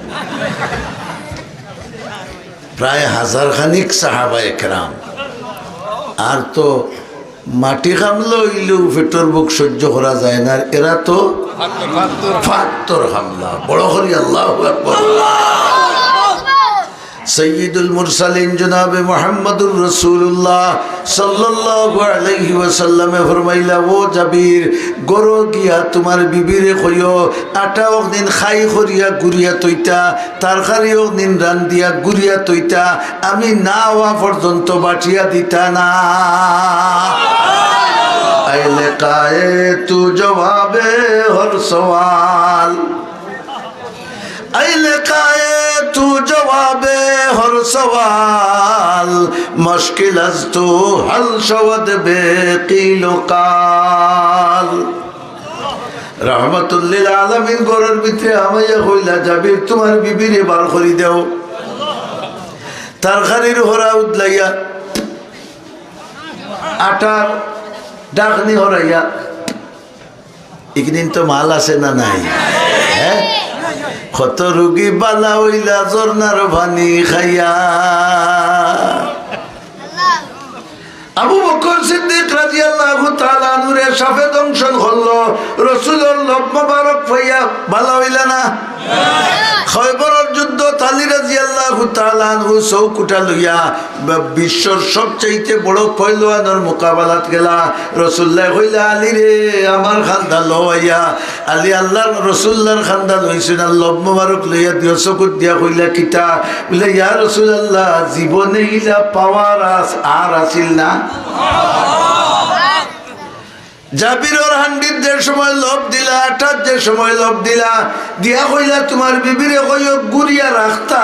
প্রায় 1000 খানিক সাহাবায়ে কেরাম আর তো মাটি খামলো হইলেও পেটর বুক সহ্য করা যায় না এরা তো 72 হামলা বড় করি আল্লাহু আকবার সৈয়দুল মুরসালিন জনাবে মুহাম্মদুর রাসূলুল্লাহ সাল্লাল্লাহু আলাইহি ওয়াসাল্লামে ফরমাইলা ও জাবির গরো গিয়া তোমার বিবিরে কইও আটা একদিন খাই করিয়া গুড়িয়া তৈতা তরকারি একদিন রান্ধিয়া গুড়িয়া তৈতা আমি না হওয়া পর্যন্ত বাটিয়া দিতা না আইলে কায়ে তু জবাবে হর সওয়াল আইলে কায়ে তু জবাবে হর সওয়াল মুশকিল আজ তু হল শওদ বে কিল কাল রহমাতুল্লিল আলামিন গরের ভিতরে আমাইয়া কইলা জাবির তোমার বিবিরে বার করি দাও তরকারির হরা উদলাইয়া আটার ডাকনি হরাইয়া একদিন তো মাল আছে না নাই হ্যাঁ কত রুগী বালা হইলা জর্নার পানি খাইয়া আবু বকর সিদ্দিক রাদিয়াল্লাহু তাআলা আনহুর সাফে দংশন করলো রসুলের লোক মোবারক পাইয়া ভালো হইলা না খয়বরের যুদ্ধ আলী রাদিয়াল্লাহু তাআলা আনহু চৌকুটা লইয়া বিশ্বর সবচাইতে বড় পহলওয়ানের মোকাবেলাত গেলা রসুল্লাহ কইলা আলী রে আমার খান্দা লইয়া আলী আল্লাহর রসুল্লাহর খান্দা লইছেন লোভ মোবারক লইয়া দিও চকুত দিয়া কইলা কিতা বলে ইয়া রাসূলুল্লাহ জীবনে ইলা পাওয়ার আর আসিল না জাবিরের হান্ডির যে সময় লোভ দিলা আটার যে সময় লোভ দিলা দিয়া কইলা তোমার বিবিরে কইও গুড়িয়া রাখতা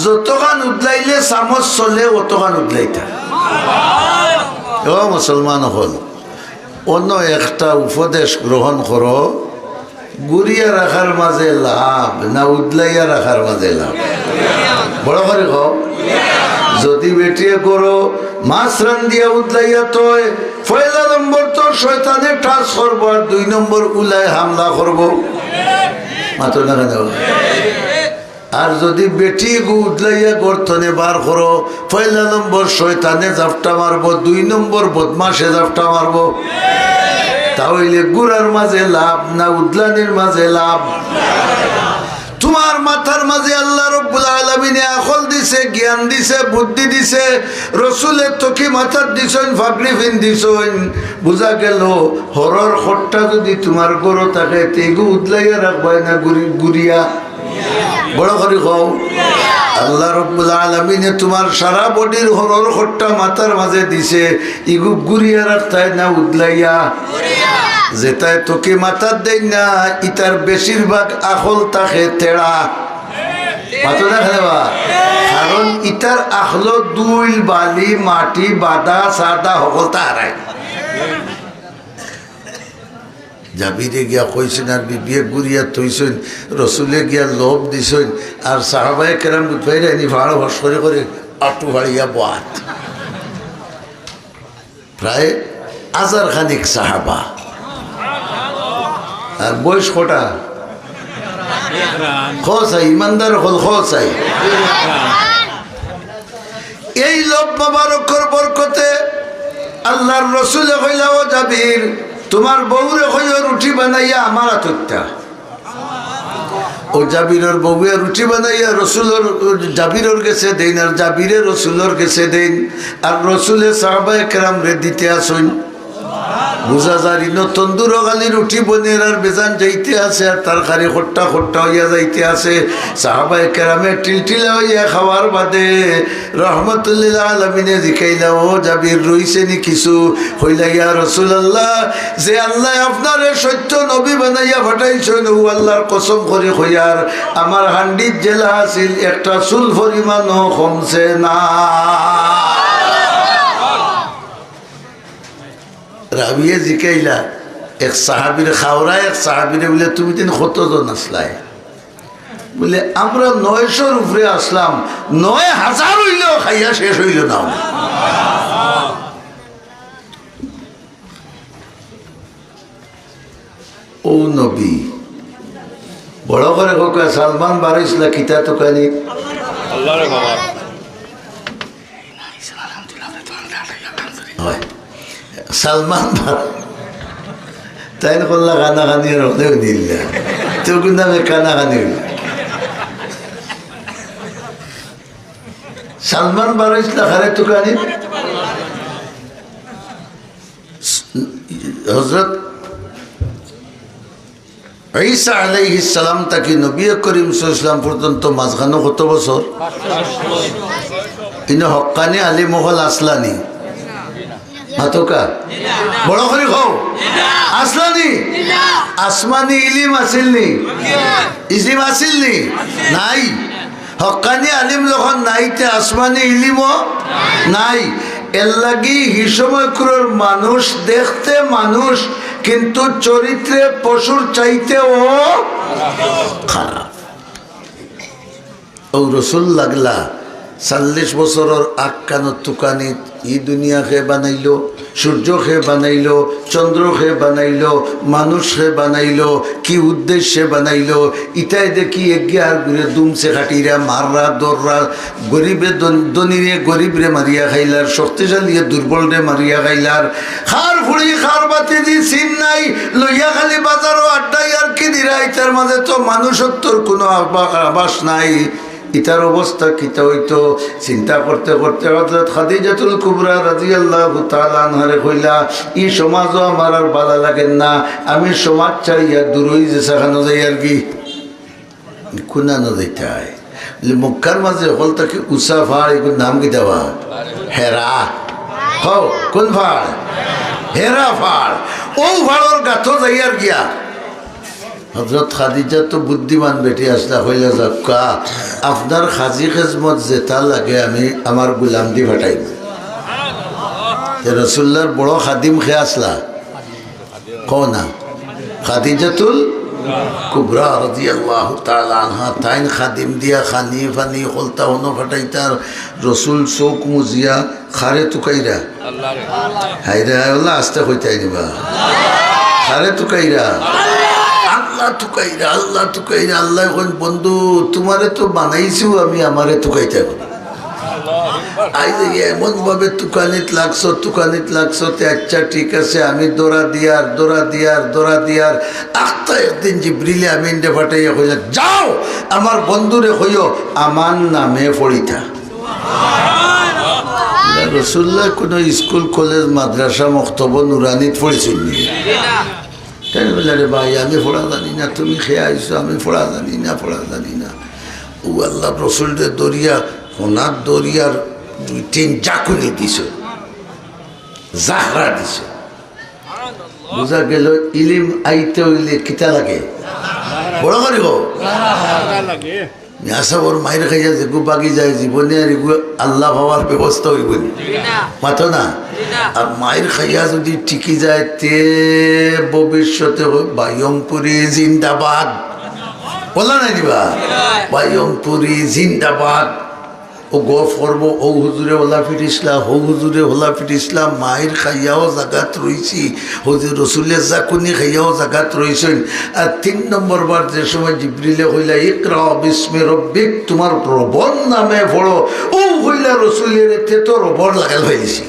যতখান উদলাইলে চামচ চলে অতখান উদলাইতা ও মুসলমান হল অন্য একটা উপদেশ গ্রহণ করো গুড়িয়া রাখার মাঝে লাভ না উদলাইয়া রাখার মাঝে লাভ বড় করে কও যদি বেটিয়ে করো মাছ রান্ধিয়া উদলাইয়া তয় পয়লা নম্বর তো শয়তানে টাচ করবো আর 2 নম্বর উলায় হামলা করবো মাত্র না কেন আর যদি বেটি উদলাইয়া গর্তনে বার করো পয়লা নম্বর শয়তানে জাপটা মারবো 2 নম্বর বদমাসে জাপটা মারবো তাহলে গুড়ার মাঝে লাভ না উদলানির মাঝে লাভ তোমার মাথার মাঝে আল্লাহ রাব্বুল আলামিন আকল দিছে জ্ঞান দিছে বুদ্ধি দিছে রসুলের তোকে মাথার দিছেন ফাগড়ি ফিন দিছেন বুঝা গেল হরর খট্টা যদি তোমার গরো থাকে তেগু উদলাইয়া রাখবাই না গুড়িয়া বড় করে কও আল্লাহ রাব্বুল আলামিন তোমার সারা বডির হরর খট্টা মাথার মাঝে দিছে ইগু গুড়িয়া রাখতাই না উদলাইয়া যেটাই তোকে মাথার দেয় না ইটার বেশিরভাগ আখল থাকে তেড়া মাথা দেখে কারণ ইটার আখলো দুইল বালি মাটি বাদা সাদা সকলটা হারায় জাবিরে গিয়া কইছেন আর বিবিয়ে গুড়িয়া থইছেন রসুলে গিয়া লোভ দিছেন আর সাহাবায়ে কেরাম বুঝাইনি ভাড় হস করে আটু ভাড়িয়া বাত প্রায় 1000 খানিক সাহাবা আর বয়স কটা খোসাই ইমানদার হল খোসাই এই লোভ মোবারকের বরকতে আল্লাহর রসুলে কইলা ও জাবির তোমার বউরে কইও রুটি বানাইয়া আমার আতটা ও জাবিরের বউয়ে রুটি বানাইয়া রসুলের জাবিরের গেছে দেন আর জাবিরে রসুলের গেছে দেন আর রসুলে সাহাবায়ে কেরাম রে দিতে আসুন বুঝা যার ইনো তন্দুর গালি রুটি বনের আর বেজান যাইতে আছে আর তরকারি খট্টা খট্টা হইয়া যাইতে আছে সাহাবায়ে কেরামে টিলটিলা হইয়া খাওয়ার বাদে রহমতুল্লিল আলমিনে জিকাইলা ও জাবির রইছে নি কিছু হইলা ইয়া রাসূলুল্লাহ যে আল্লাহ আপনারে সত্য নবী বানাইয়া পাঠাইছেন ও আল্লাহর কসম করে হইয়ার আমার হান্ডির জেলা আছিল একটা চুল পরিমাণও কমছে না রাবিয়ে জিকাইলা এক সাহাবির খাওয়ায় এক সাহাবিরে বলে তুমি তিন কতজন আসলাই বলে আমরা 900-র উপরে আসলাম 9000 হইলেও খাইয়া শেষ হইল না ও নবী বড় করে হোক সালমান বারিসলা কিতা তো কানি সালমান তাই করলা কানাকানি হলেও দিল তো কিন্তু আমি কানাকানি হইল সালমান বারাইসলা খারে তুকানি হযরত ঈসা আলাইহিস সালাম তাকে নবী করিম সাল্লাল্লাহু আলাইহি ওয়াসাল্লাম পর্যন্ত মাঝখানে কত বছর ইনি হক্কানি আলিম হল আসলানি হাতকা বড় করে খাও আসলানি আসমানি ইলিম আসিলনি ইসিম আসিলনি নাই হক্কানি আলিম যখন নাইতে আসমানি ইলিমও নাই এর লাগি হিসময়ক্রর মানুষ দেখতে মানুষ কিন্তু চরিত্রে পশুর চাইতেও খারাপ ও রসুল লাগলা 40 বছরের আক্কানো তুকানি ই দুনিয়াকে বানাইলো সূর্যকে বানাইলো চন্দ্রকে বানাইলো মানুষকে বানাইলো কি উদ্দেশ্যে বানাইলো ইটাই দেখি এগিয়ার ঘুরে দুমছে খাটিরা মাররা দররা গরিবে ধনীরে গরিবরে মারিয়া খাইলার শক্তিশালী দুর্বলরে মারিয়া খাইলার খার ফুড়ি খার বাতিজি চিন নাই লইয়া খালি বাজারও আড্ডাই আর কি দিরা ইতার মাঝে তো মানুষত্বর কোনো আবাস নাই ইতার অবস্থা কিতা হইতো চিন্তা করতে করতে হযরত খাদিজাতুল কুবরা রাদিয়াল্লাহু তাআলা আনহারে কইলা ই সমাজও আমার আর ভালো লাগে না আমি সমাজ ছাড়িয়া দূরই যে সেখানে যাই আর কি কুনানো যাইতাই মক্কার মাঝে হল তাকে উষা ফাড় এগুলোর নাম কি দেওয়া হেরা হও কোন ফাড় হেরা ফাড় ও ফাড়র গাথ যাই আর গিয়া হযরত খাদিজা তো বুদ্ধিমান বেটি আসলা হইলা যাক্কা আপনার খাজি খেজমত যেটা লাগে আমি আমার গুলাম দি ফাটাইব রাসূলুল্লাহর বড় খাদিম খে আসলা কোনা খাদিজাতুল কুবরা রাদিয়াল্লাহু তাআলা আনহা তাইন খাদিম দিয়া খানি ফানি খলতা হনো ফাটাইতার রসুল চোখ মুজিয়া খারে তুকাইরা হাইরা আল্লাহ আস্তে কইতাই নিবা খারে তুকাইরা আল্লাহ তুকাইরা আল্লাহ তুকাইরা আল্লাহ কোন বন্ধু তোমারে তো বানাইছো আমি আমারে তুকাইতে আই যে এমন ভাবে তুকানিত লাগছো তে আচ্ছা ঠিক আছে আমি দৌড়া দিয়ার আখতা একদিন জিবরিলে আমিন দে ফাটাইয়া কইলা যাও আমার বন্ধুরে কইও আমার নামে পড়িতা রাসূলুল্লাহ কোন স্কুল কলেজ মাদ্রাসা মক্তব নুরানিত পড়েছেন নি কেন বললে রে ভাই আমি পড়া জানি না তুমি খেয়ে আইছো আমি পড়া জানি না ও আল্লাহ রসুলরে দরিয়া ওনার দরিয়ার 2-3 জাকুনি দিছ জাহরা দিছ বুঝা গেল ইলিম আইতে হইলে কিতা লাগে বড় করিব মিয়াসাবর মায়ের খাইয়া যে বাগি যায় জীবনে আর আল্লাহ ভাবার ব্যবস্থা হইব মাথো না আর মায়ের খাইয়া যদি টিকি যায় তে ভবিষ্যতে বাইয়মপুরি জিন্দাবাদ বলা নাই দিবা বাইয়মপুরি জিন্দাবাদ ও গফ করবো ও হুজুরে হোলাফিট ইসলাম হো হুজুরে হোলাফিট ইসলাম মায়ের খাইয়াও জাগাত রয়েছি হুজুর রসুলের জাকুনি খাইয়াও জাগাত রয়েছেন আর 3 নম্বর বার যে সময় জিবরিলে হইলা ইকরা বিস্মি রব্বিক তোমার প্রবর নামে পড়ো ও হইলা রসুলের এতে তো রবর লাগাল হয়েছি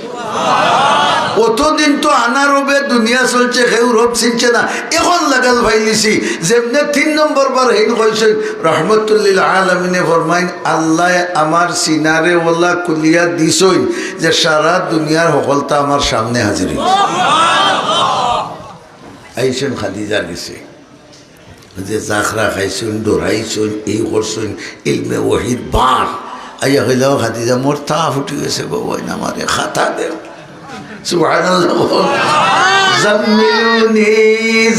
অতদিন তো আনারবে দুনিয়া চলছে কেউ রব চিনছে না এখন লাগাল ভাইলিছি যেমনে 3 নম্বর বার হেন কইছে রহমতুল্লিল আলামিনে ফরমাইন আল্লাহ আমার সিনারে ওলা কুলিয়া দিছইন যে সারা দুনিয়ার সকলতা আমার সামনে হাজির আইছেন খাদিজা গেছে যে জাখরা খাইছুন দৌড়াইছুন এই করছুন ইলমে ওহির বার আইয়া হইলেও খাদিজা মোর তা ফুটি গেছে গো বই না আমারে খাতা দেও সুবহানাল্লাহ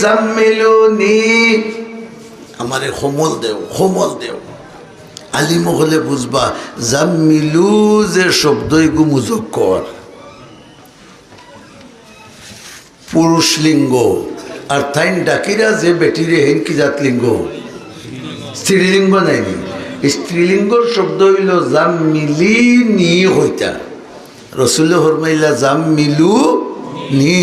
জাম্মিলুনি আমারে খমল দেও আলিম হলে বুঝবা জাম্মিলু যে শব্দই গু মুজক্কর পুরুষ লিঙ্গ আর তাইন ডাকিরা যে বেটিরে হেন কি জাতলিঙ্গ স্ত্রীলিঙ্গ নাইনি স্ত্রীলিঙ্গর শব্দ হইল জাম্মিলি নি হইতা রসুল্লাহ ফরমাইলা জাম্মিলু নি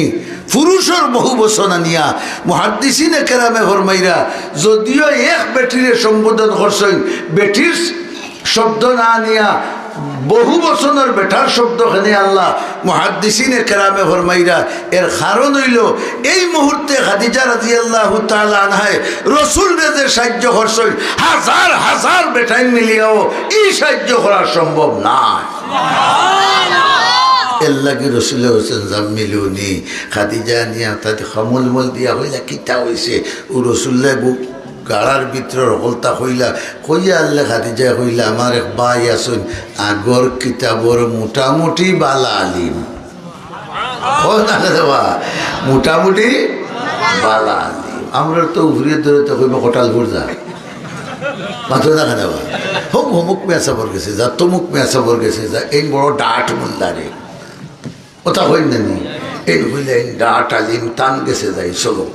পুরুষের বহু বচন আনিয়া মুহাদ্দিসিনে কেরামে ফরমাইরা যদিও এক বেটিরে সম্বোধন করছেন বেটির শব্দ না আনিয়া বহু বচনের বেটার শব্দ খানে আল্লাহ মুহাদ্দিসিনে কেরামে ফরমাইরা এর কারণ হইল এই মুহূর্তে খাদিজা রাদিয়াল্লাহু তাআলা আনহা রাসূলরে যে সাহায্য করছেন হাজার হাজার বেটাই মিলিয়াও এই সাহায্য করা সম্ভব না এল্লাকি রসুল হোসেন জাম্মিলুনি খাদিজা নিয়া তাতে খমলমল দিয়া হইলা কিতা হয়েছে ও রসুল্লাহ গাড়ার ভিতরে হলতা হইলা কইয়া আল্লাহ খাদিজা হইলা আমার এক ভাই আসুন আগর কিতাবর মোটামুটি বালা আলিম মোটামুটি বালা আলিম আমরা তো ঘুরিয়ে ধরে তো কইব কটালপুর যা মাথা দেখা দেওয়া হোক অমুক মেয়াসাবর গেছে যা তমুক মেয়াসাবর গেছে যা এই বড় ডাট মোল্লারে ওটা হইল না এই হইলেন ডাট আলিম টান গেছে যাই চলো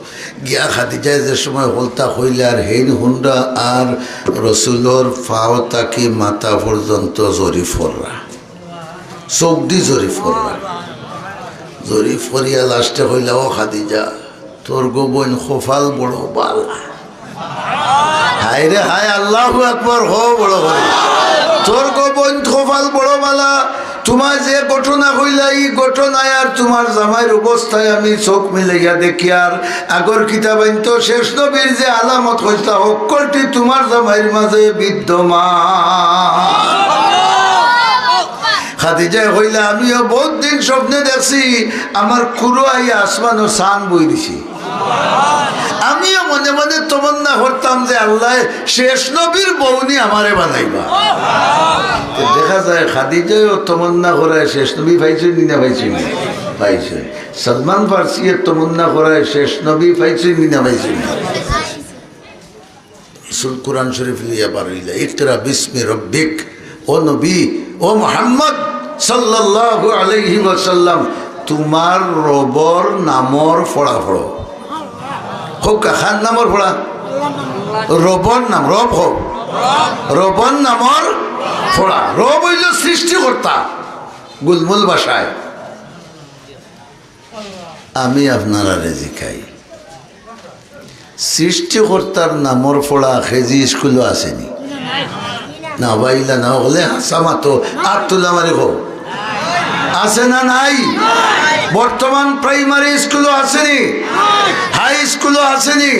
গিয়া খাদিজায় যে সময় হলতা হইলে আর হেন হুন্ডা আর রসুলোর ফাও তাকি মাথা পর্যন্ত জরিফ কররা চোখ দি জরিফ কররা জরিফ করিয়া লাস্টে হইলে ও খাদিজা তোর গোবন খোফাল বড় বালা হায় রে হায় আল্লাহু আকবার হো বড় করে তোর গোবন খোফাল বড় বালা তোমার যে ঘটনা হইলা এই ঘটনায় আর তোমার জামাইয়ের অবস্থায় আমি চোখ মিলাইয়া দেখি আর আগর কিতাব তো শেষ নবীর যে আলামত হইতা সকলটি তোমার জামাইয়ের মাঝে বিদ্যমান। খাদিজা হইলা আমিও বহুত দিন স্বপ্নে দেখছি আমার কুরু আইয়া আসমান ও সান বই দিছি। আমিও মনে মনে তমন্না করতাম যে আল্লাহ শেষ নবীর বউনি আমারে বানাইবা। দেখা যায় খাদিজাও তমন্না করায় শেষ নবী পাইছে না পাইছে না পাইছে। সলমান ফার্সিয়ে তমন্না করায় শেষ নবী পাইছে না পাইছে না। কুরআন শরীফ লিয়া পারইলা ইকরা বিসমি রব্বিক, ও নবী ও মুহাম্মদ সাল্লাল্লাহু আলাইহি ওয়াসাল্লাম তোমার রবর নামর ফড়া ফড়ো হোক কাখার নামর ফড়া রবর নাম রব হোক রবর নামর ফড়া। রব হইল সৃষ্টিকর্তা গুলমুল ভাষায়। আমি আপনারা রেজিকাই সৃষ্টিকর্তার নামর ফড়া খেজি স্কুলও আসেনি না বাইলা না হলে হাসা মাতো আর তুলা মারি হোক আছে না নাই? বর্তমান প্রাইমারি স্কুলও আসেনি, হাই স্কুলও আসেনি,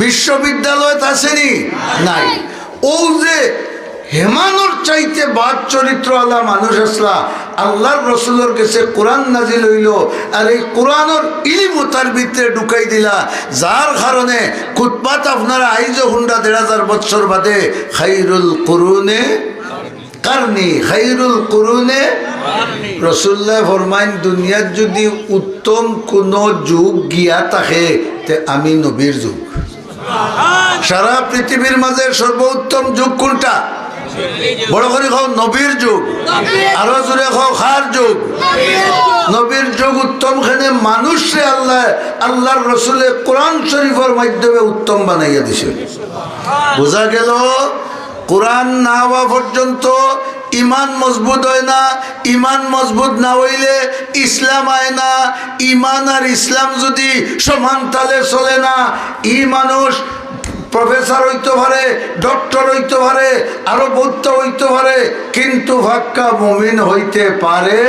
বিশ্ববিদ্যালয়ত আসেনি নাই। ও যে হেমানোর চাইতে বাদ চরিত্র আল্লাহ মানুষ আসলা আল্লাহর রসুলের কাছে কোরআন নাজিল হইল আর এই কোরআনের ইলম তার ভিতরে ঢুকাই দিলা, যার কারণে কুতবাত আপনারা আইজ হুন্ডা ১,৫০০ বছর বাদে খাইরুল কুরুনে কারনি খাইরুল কুরুনে রসুল্লাহ ফরমাইন দুনিয়ার যদি উত্তম কোন যুগ গিয়া থাকে তে আমি নবীর যুগ। সারা পৃথিবীর মাঝে সর্বোত্তম যুগ কোনটা? বড় করে খাও নবীর যুগ, আরো জোরে খাও খার যুগ। নবীর যুগ উত্তম খানে মানুষে আল্লাহ আল্লাহর রসুলে কোরআন শরীফের মাধ্যমে উত্তম বানাইয়া দিছে। বোঝা গেল কোরআন না হওয়া পর্যন্ত ইমান মজবুত হয় না, ইমান মজবুত না হইলে ইসলাম হয় না। ইমান আর ইসলাম যদি সমান তালে চলে না, ই মানুষ প্রফেসর হইতে পারে, ডক্টর হইতে পারে, আরো বৌদ্ধ হইতে পারে, কিন্তু ফাক্কা মুমিন হইতে পারে